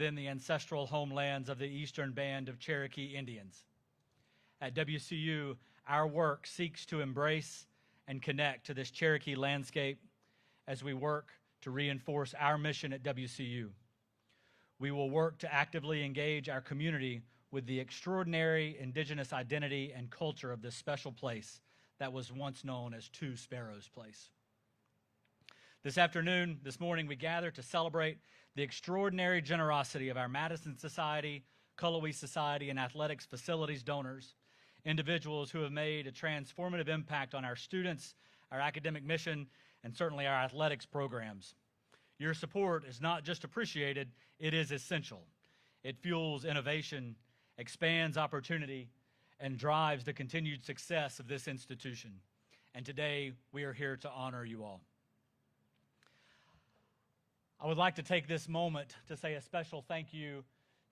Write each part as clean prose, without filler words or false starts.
within the ancestral homelands of the Eastern Band of Cherokee Indians. At WCU, our work seeks to embrace and connect to this Cherokee landscape as we work to reinforce our mission at WCU. We will work to actively engage our community with the extraordinary indigenous identity and culture of this special place that was once known as Two Sparrows Place. This morning, we gather to celebrate the extraordinary generosity of our Madison Society, Cullowhee Society, and athletics facilities donors, individuals who have made a transformative impact on our students, our academic mission, and certainly our athletics programs. Your support is not just appreciated, it is essential. It fuels innovation, expands opportunity, and drives the continued success of this institution. And today, we are here to honor you all. I would like to take this moment to say a special thank you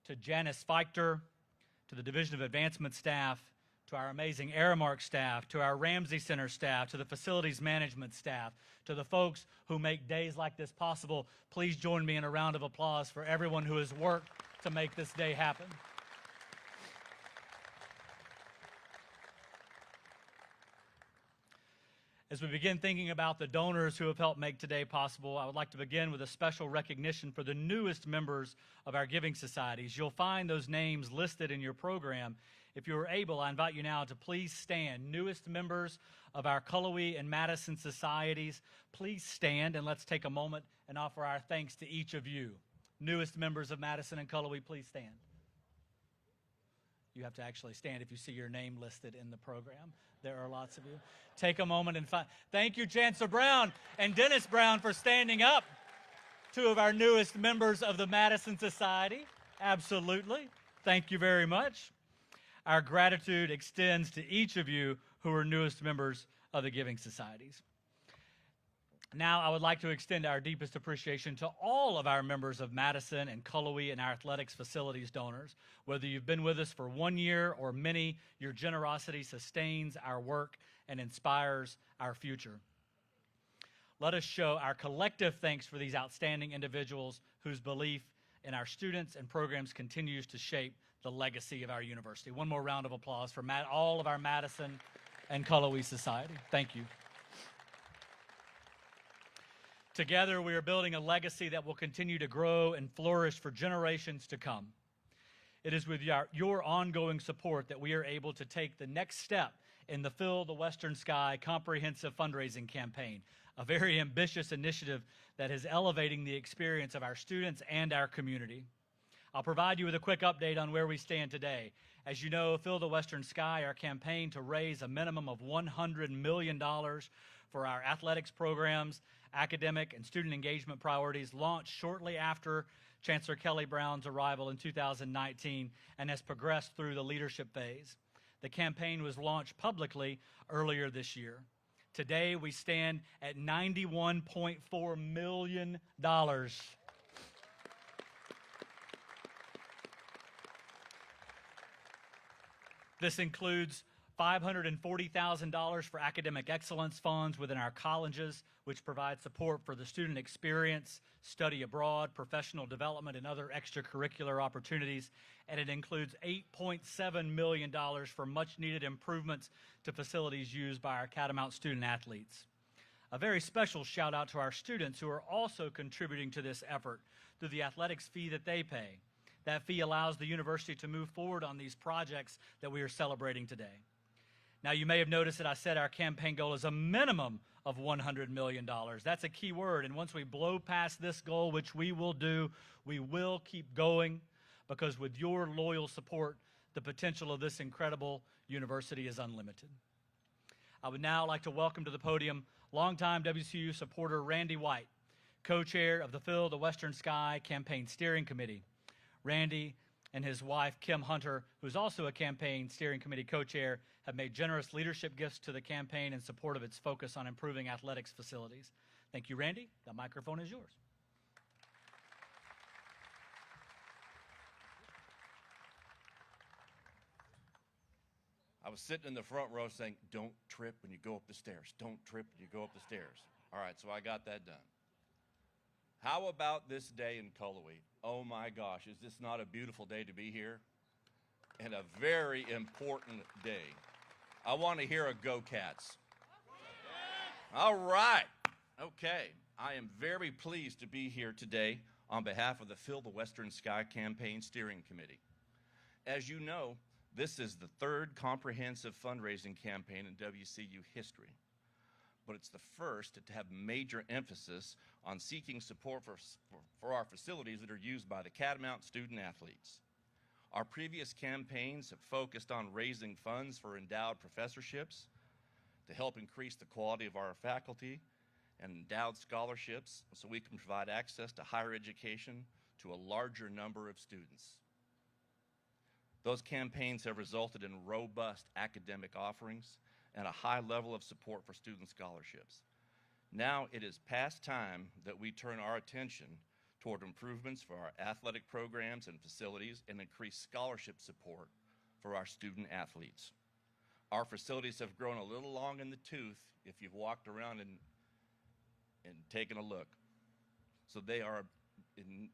to Janice Feichter, to the Division of Advancement staff, to our amazing Aramark staff, to our Ramsey Center staff, to the facilities management staff, to the folks who make days like this possible. Please join me in a round of applause for everyone who has worked to make this day happen. As we begin thinking about the donors who have helped make today possible, I would like to begin with a special recognition for the newest members of our giving societies. You'll find those names listed in your program. If you are able, I invite you now to please stand. Newest members of our Cullowhee and Madison societies, please stand and let's take a moment and offer our thanks to each of you. Newest members of Madison and Cullowhee, please stand. You have to actually stand if you see your name listed in the program. There are lots of you. Take a moment and thank you, Chancellor Brown and Dennis Brown, for standing up. Two of our newest members of the Madison Society. Absolutely. Thank you very much. Our gratitude extends to each of you who are newest members of the Giving Societies. Now, I would like to extend our deepest appreciation to all of our members of Madison and Cullowhee and our athletics facilities donors. Whether you've been with us for 1 year or many, your generosity sustains our work and inspires our future. Let us show our collective thanks for these outstanding individuals whose belief in our students and programs continues to shape the legacy of our university. One more round of applause for all of our Madison and Cullowhee Society. Thank you. Together, we are building a legacy that will continue to grow and flourish for generations to come. It is with your ongoing support that we are able to take the next step in the Fill the Western Sky comprehensive fundraising campaign, a very ambitious initiative that is elevating the experience of our students and our community. I'll provide you with a quick update on where we stand today. As you know, Fill the Western Sky, our campaign to raise a minimum of $100 million for our athletics programs, academic and student engagement priorities, launched shortly after Chancellor Kelly Brown's arrival in 2019 and has progressed through the leadership phase. The campaign was launched publicly earlier this year. Today, we stand at $91.4 million. This includes $540,000 for academic excellence funds within our colleges, which provide support for the student experience, study abroad, professional development, and other extracurricular opportunities. And it includes $8.7 million for much-needed improvements to facilities used by our Catamount student athletes. A very special shout out to our students who are also contributing to this effort through the athletics fee that they pay. That fee allows the university to move forward on these projects that we are celebrating today. Now, you may have noticed that I said our campaign goal is a minimum of $100 million. That's a key word, and once we blow past this goal, which we will do, we will keep going, because with your loyal support, the potential of this incredible university is unlimited. I would now like to welcome to the podium longtime WCU supporter Randy White, co-chair of the Fill the Western Sky Campaign Steering Committee. Randy and his wife, Kim Hunter, who's also a campaign steering committee co-chair, have made generous leadership gifts to the campaign in support of its focus on improving athletics facilities. Thank you, Randy. The microphone is yours. I was sitting in the front row saying, don't trip when you go up the stairs. Don't trip when you go up the stairs. All right, so I got that done. How about this day in Cullowhee? Oh my gosh, is this not a beautiful day to be here? And a very important day. I want to hear a Go Cats. All right. Okay. I am very pleased to be here today on behalf of the Fill the Western Sky Campaign Steering Committee. As you know, this is the third comprehensive fundraising campaign in WCU history, but it's the first to have major emphasis on seeking support for our facilities that are used by the Catamount student athletes. Our previous campaigns have focused on raising funds for endowed professorships to help increase the quality of our faculty and endowed scholarships so we can provide access to higher education to a larger number of students. Those campaigns have resulted in robust academic offerings and a high level of support for student scholarships. Now it is past time that we turn our attention toward improvements for our athletic programs and facilities and increase scholarship support for our student athletes. Our facilities have grown a little long in the tooth if you've walked around and taken a look. So they are in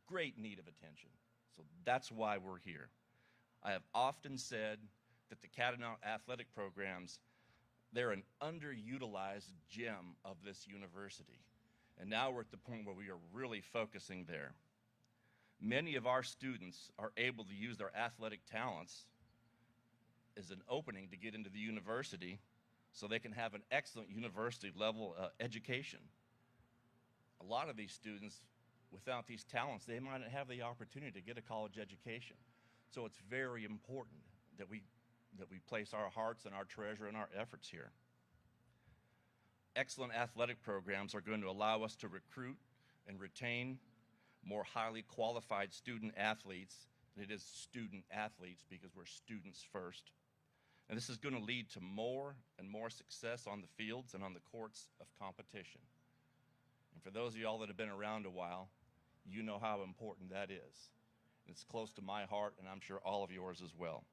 great need of attention. So that's why we're here. I have often said that the Catamount athletic programs, they're an underutilized gem of this university. And now we're at the point where we are really focusing there. Many of our students are able to use their athletic talents as an opening to get into the university so they can have an excellent university level education. A lot of these students, without these talents, they might not have the opportunity to get a college education. So it's very important that we place our hearts and our treasure and our efforts here. Excellent athletic programs are going to allow us to recruit and retain more highly qualified student athletes. And it is student athletes because we're students first. And this is going to lead to more and more success on the fields and on the courts of competition. And for those of y'all that have been around a while, you know how important that is. It's close to my heart, and I'm sure all of yours as well.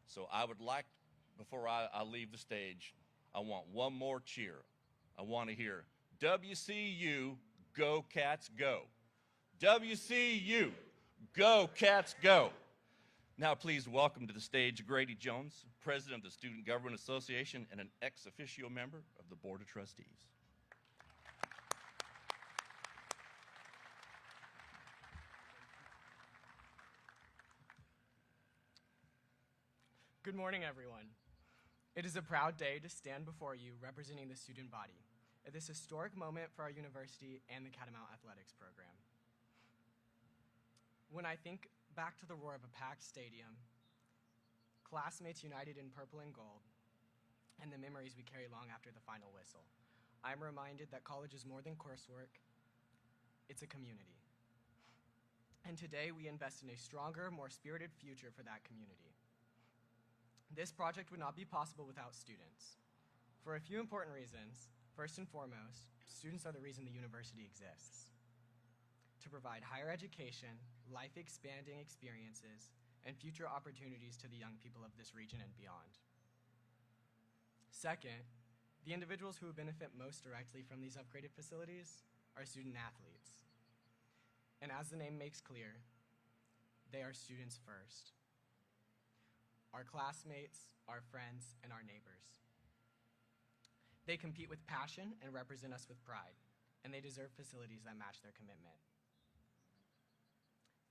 So I would like, before I leave the stage, I want one more cheer. I want to hear, WCU, go Cats, go. WCU, go Cats, go. Now please welcome to the stage Grady Jones, President of the Student Government Association and an ex officio member of the Board of Trustees. Good morning, everyone. It is a proud day to stand before you representing the student body at this historic moment for our university and the Catamount Athletics program. When I think back to the roar of a packed stadium, classmates united in purple and gold, and the memories we carry long after the final whistle, I'm reminded that college is more than coursework, it's a community. And today we invest in a stronger, more spirited future for that community. This project would not be possible without students. For a few important reasons, first and foremost, students are the reason the university exists. To provide higher education, life-expanding experiences, and future opportunities to the young people of this region and beyond. Second, the individuals who benefit most directly from these upgraded facilities are student athletes. And as the name makes clear, they are students first. Our classmates, our friends, and our neighbors. They compete with passion and represent us with pride, and they deserve facilities that match their commitment.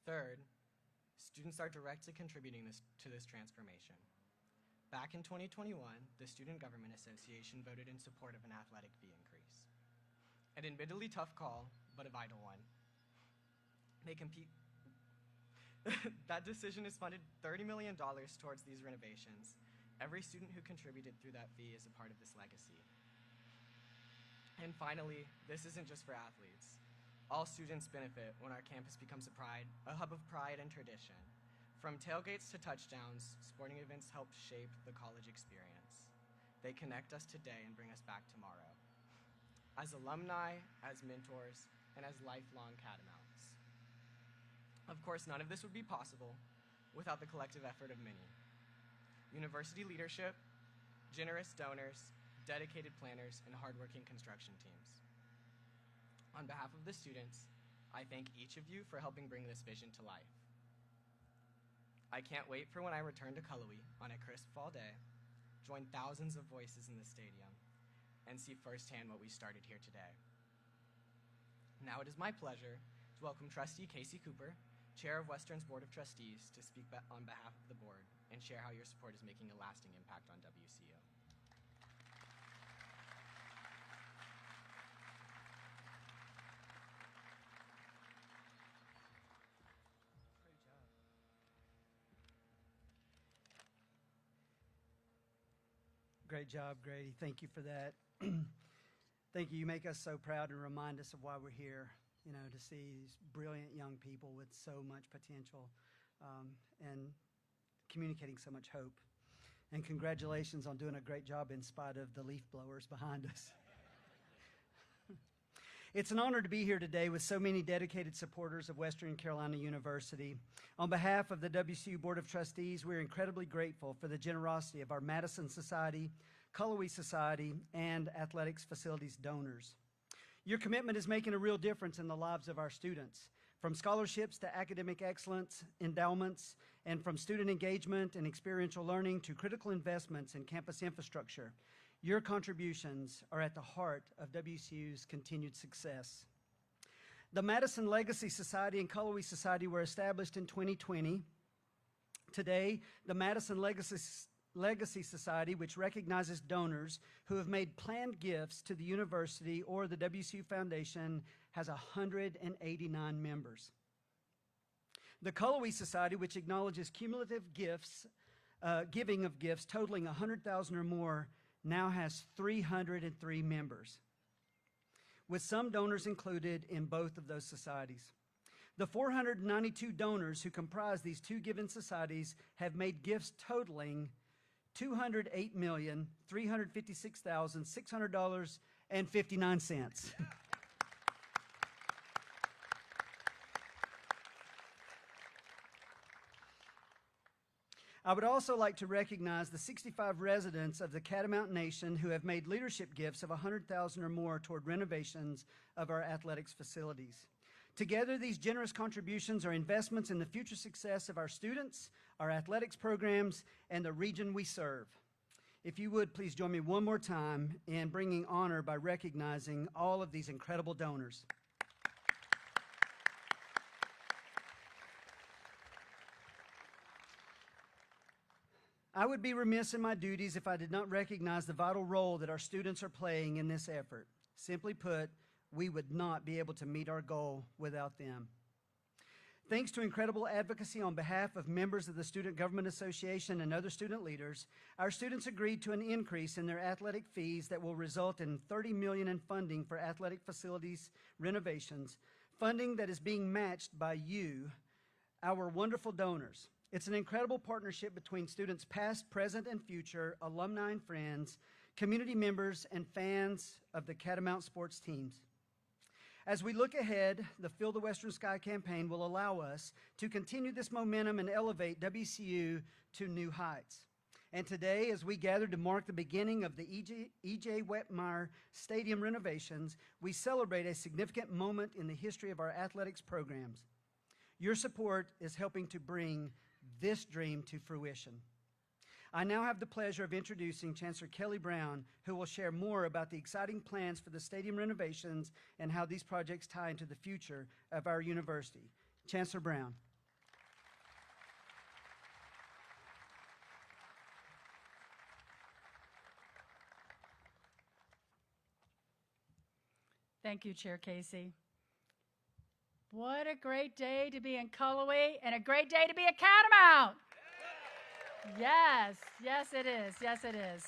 Third, students are directly contributing to this transformation. Back in 2021, the Student Government Association voted in support of an athletic fee increase. An admittedly tough call, but a vital one. That decision has funded $30 million towards these renovations. Every student who contributed through that fee is a part of this legacy. And finally, this isn't just for athletes. All students benefit when our campus becomes a hub of pride and tradition. From tailgates to touchdowns, sporting events help shape the college experience. They connect us today and bring us back tomorrow. As alumni, as mentors, and as lifelong Catamounts. Of course, none of this would be possible without the collective effort of many. University leadership, generous donors, dedicated planners, and hardworking construction teams. On behalf of the students, I thank each of you for helping bring this vision to life. I can't wait for when I return to Cullowhee on a crisp fall day, join thousands of voices in the stadium, and see firsthand what we started here today. Now it is my pleasure to welcome Trustee Casey Cooper, Chair of Western's Board of Trustees, to speak on behalf of the board and share how your support is making a lasting impact on WCU. Great job, Grady. Thank you for that. Thank you. You make us so proud and remind us of why we're here, you know, to see these brilliant young people with so much potential and communicating so much hope. And congratulations on doing a great job in spite of the leaf blowers behind us. It's an honor to be here today with so many dedicated supporters of Western Carolina University. On behalf of the WCU Board of Trustees, we're incredibly grateful for the generosity of our Madison Society, Cullowhee Society, and athletics facilities donors. Your commitment is making a real difference in the lives of our students, from scholarships to academic excellence, endowments, and from student engagement and experiential learning to critical investments in campus infrastructure. Your contributions are at the heart of WCU's continued success. The Madison Legacy Society and Cullowhee Society were established in 2020. Today, the Madison Legacy Society, which recognizes donors who have made planned gifts to the university or the WCU Foundation, has 189 members. The Cullowhee Society, which acknowledges cumulative gifts, giving of gifts totaling $100,000 or more, now has 303 members, with some donors included in both of those societies. The 492 donors who comprise these two given societies have made gifts totaling $208,356,600.59. I would also like to recognize the 65 residents of the Catamount Nation who have made leadership gifts of $100,000 or more toward renovations of our athletics facilities. Together, these generous contributions are investments in the future success of our students, our athletics programs, and the region we serve. If you would, please join me one more time in bringing honor by recognizing all of these incredible donors. I would be remiss in my duties if I did not recognize the vital role that our students are playing in this effort. Simply put, we would not be able to meet our goal without them. Thanks to incredible advocacy on behalf of members of the Student Government Association and other student leaders, our students agreed to an increase in their athletic fees that will result in $30 million in funding for athletic facilities renovations, funding that is being matched by you, our wonderful donors. It's an incredible partnership between students past, present, and future, alumni and friends, community members, and fans of the Catamount sports teams. As we look ahead, the Fill the Western Sky campaign will allow us to continue this momentum and elevate WCU to new heights. And today, as we gather to mark the beginning of the E.J. Whitmire Stadium renovations, we celebrate a significant moment in the history of our athletics programs. Your support is helping to bring this dream to fruition. I now have the pleasure of introducing Chancellor Kelly Brown, who will share more about the exciting plans for the stadium renovations and how these projects tie into the future of our university. Chancellor Brown. Thank you, Chair Casey. What a great day to be in Cullowhee and a great day to be at Catamount. Yes, yes it is, yes it is.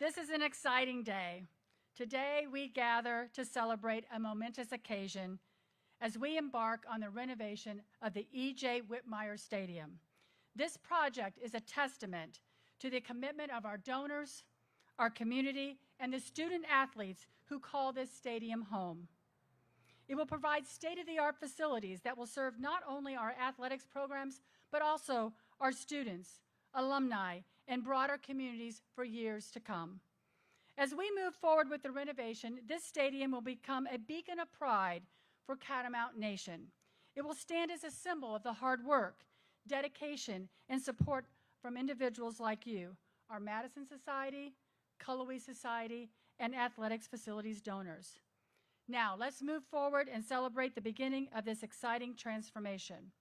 This is an exciting day. Today we gather to celebrate a momentous occasion as we embark on the renovation of the E.J. Whitmire Stadium. This project is a testament to the commitment of our donors, our community, and the student athletes who call this stadium home. It will provide state-of-the-art facilities that will serve not only our athletics programs, but also our students, alumni, and broader communities for years to come. As we move forward with the renovation, this stadium will become a beacon of pride for Catamount Nation. It will stand as a symbol of the hard work, dedication, and support from individuals like you, our Madison Society, Cullowhee Society, and athletics facilities donors. Now, let's move forward and celebrate the beginning of this exciting transformation.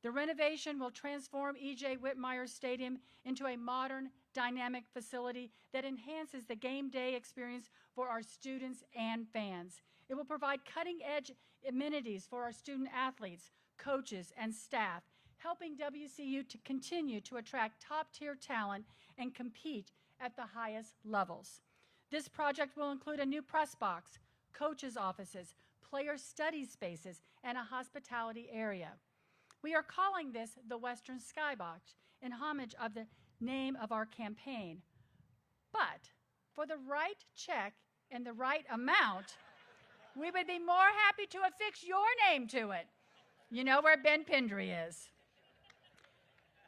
The renovation will transform E.J. Whitmire Stadium into a modern, dynamic facility that enhances the game day experience for our students and fans. It will provide cutting-edge amenities for our student athletes, coaches, and staff, helping WCU to continue to attract top-tier talent and compete at the highest levels. This project will include a new press box, coaches' offices, player study spaces, and a hospitality area. We are calling this the Western Skybox in homage of the name of our campaign. But for the right check and the right amount, we would be more happy to affix your name to it. You know where Ben Pendry is.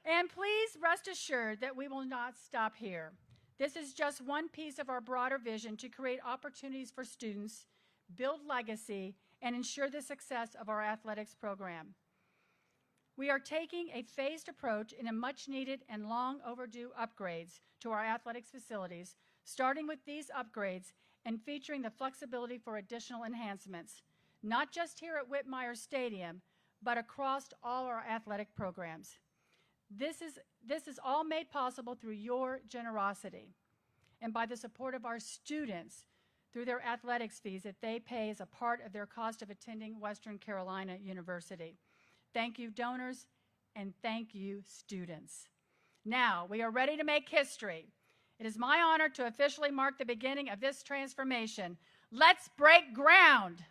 And please rest assured that we will not stop here. This is just one piece of our broader vision to create opportunities for students, build legacy, and ensure the success of our athletics program. We are taking a phased approach in a much-needed and long overdue upgrades to our athletics facilities, starting with these upgrades and featuring the flexibility for additional enhancements, not just here at Whitmire Stadium, but across all our athletic programs. This is all made possible through your generosity and by the support of our students through their athletics fees that they pay as a part of their cost of attending Western Carolina University. Thank you, donors, and thank you, students. Now, we are ready to make history. It is my honor to officially mark the beginning of this transformation. Let's break ground.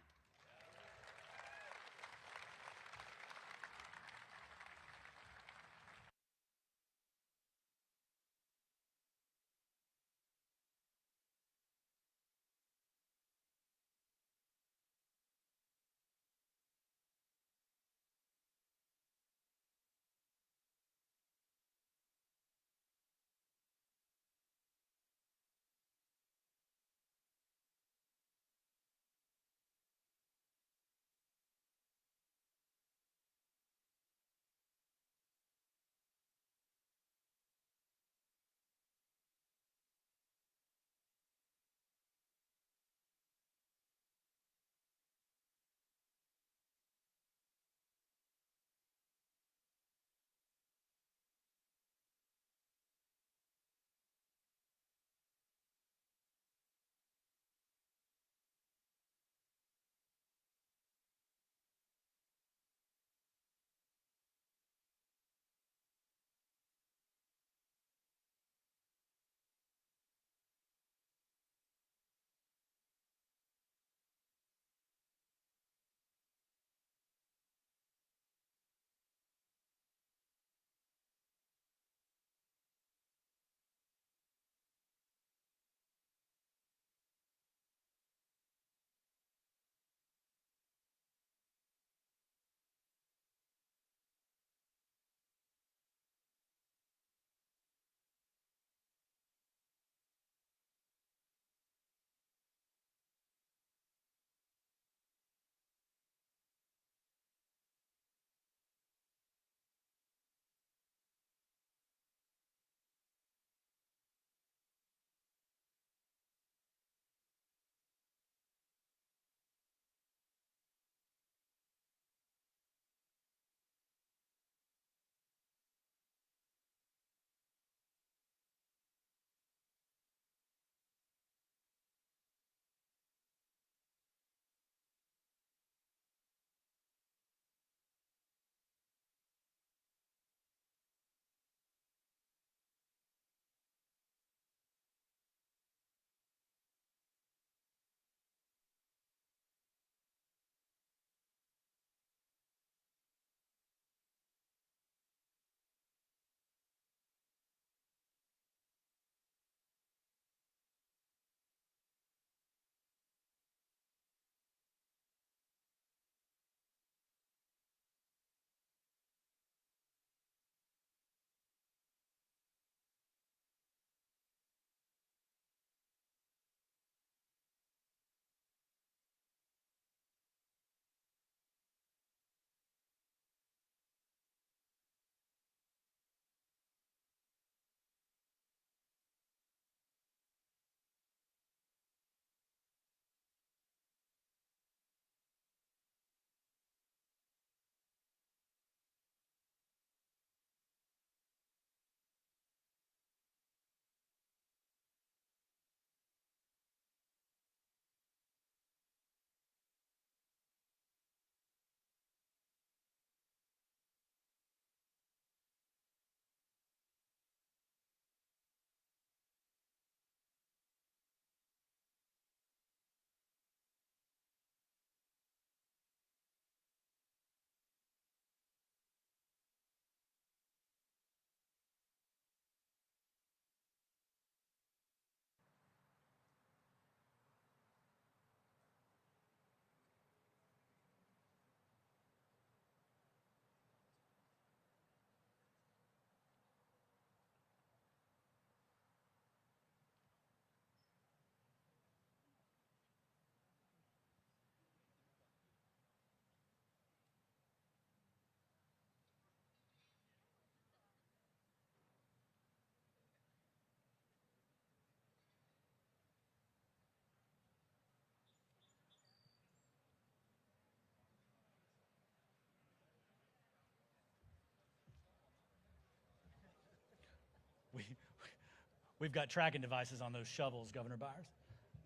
We've got tracking devices on those shovels, Governor Byers.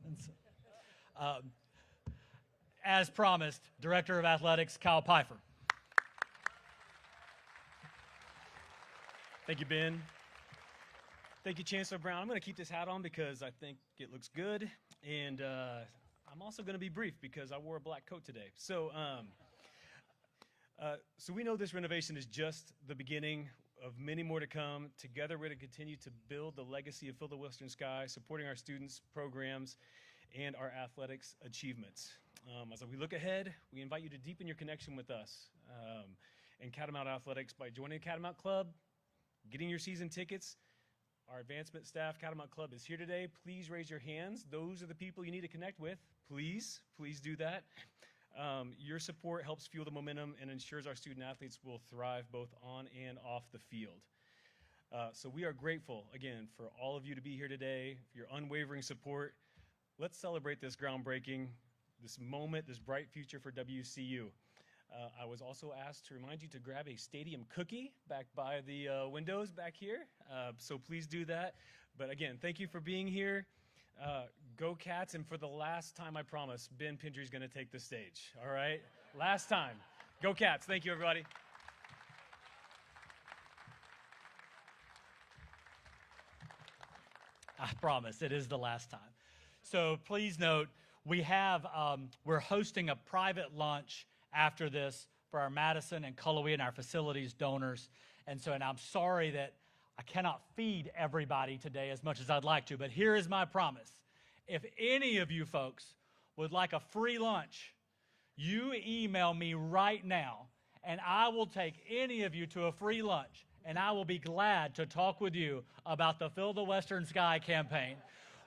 And so, as promised, Director of Athletics, Kyle Pfeiffer. Thank you, Ben. Thank you, Chancellor Brown. I'm going to keep this hat on because I think it looks good, and I'm also going to be brief because I wore a black coat today. So we know this renovation is just the beginning of many more to come. Together, we're going to continue to build the legacy of Fill the Western Sky, supporting our students' programs and our athletics achievements. As we look ahead, we invite you to deepen your connection with us and Catamount Athletics by joining the Catamount Club, getting your season tickets. Our advancement staff, Catamount Club, is here today. Please raise your hands. Those are the people you need to connect with. Please do that. Your support helps fuel the momentum and ensures our student athletes will thrive both on and off the field. So we are grateful, again, for all of you to be here today, for your unwavering support. Let's celebrate this groundbreaking, this moment, this bright future for WCU. I was also asked to remind you to grab a stadium cookie back by the windows back here, so please do that. But again, thank you for being here. Go Cats, and for the last time, I promise, Ben Pendry's going to take the stage, all right? Last time. Go Cats. Thank you, everybody. I promise, it is the last time. So please note, we're hosting a private lunch after this for our Madison and Cullowhee and our facilities donors. And I'm sorry that I cannot feed everybody today as much as I'd like to, but here is my promise. If any of you folks would like a free lunch, you email me right now, and I will take any of you to a free lunch, and I will be glad to talk with you about the Fill the Western Sky campaign.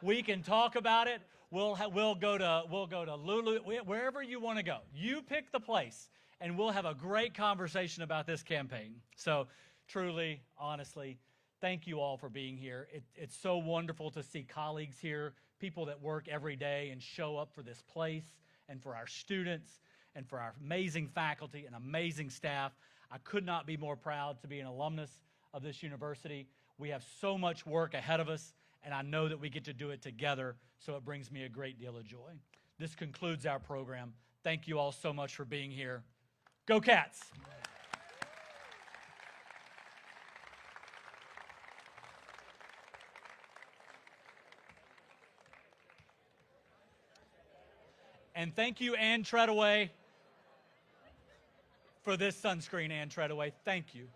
We can talk about it. We'll go to Lulu, wherever you want to go. You pick the place, and we'll have a great conversation about this campaign. So truly, honestly, thank you all for being here. It's so wonderful to see colleagues here, people that work every day and show up for this place and for our students and for our amazing faculty and amazing staff. I could not be more proud to be an alumnus of this university. We have so much work ahead of us, and I know that we get to do it together, so it brings me a great deal of joy. This concludes our program. Thank you all so much for being here. Go Cats! And thank you, Ann Treadaway, for this sunscreen, Ann Treadaway. Thank you.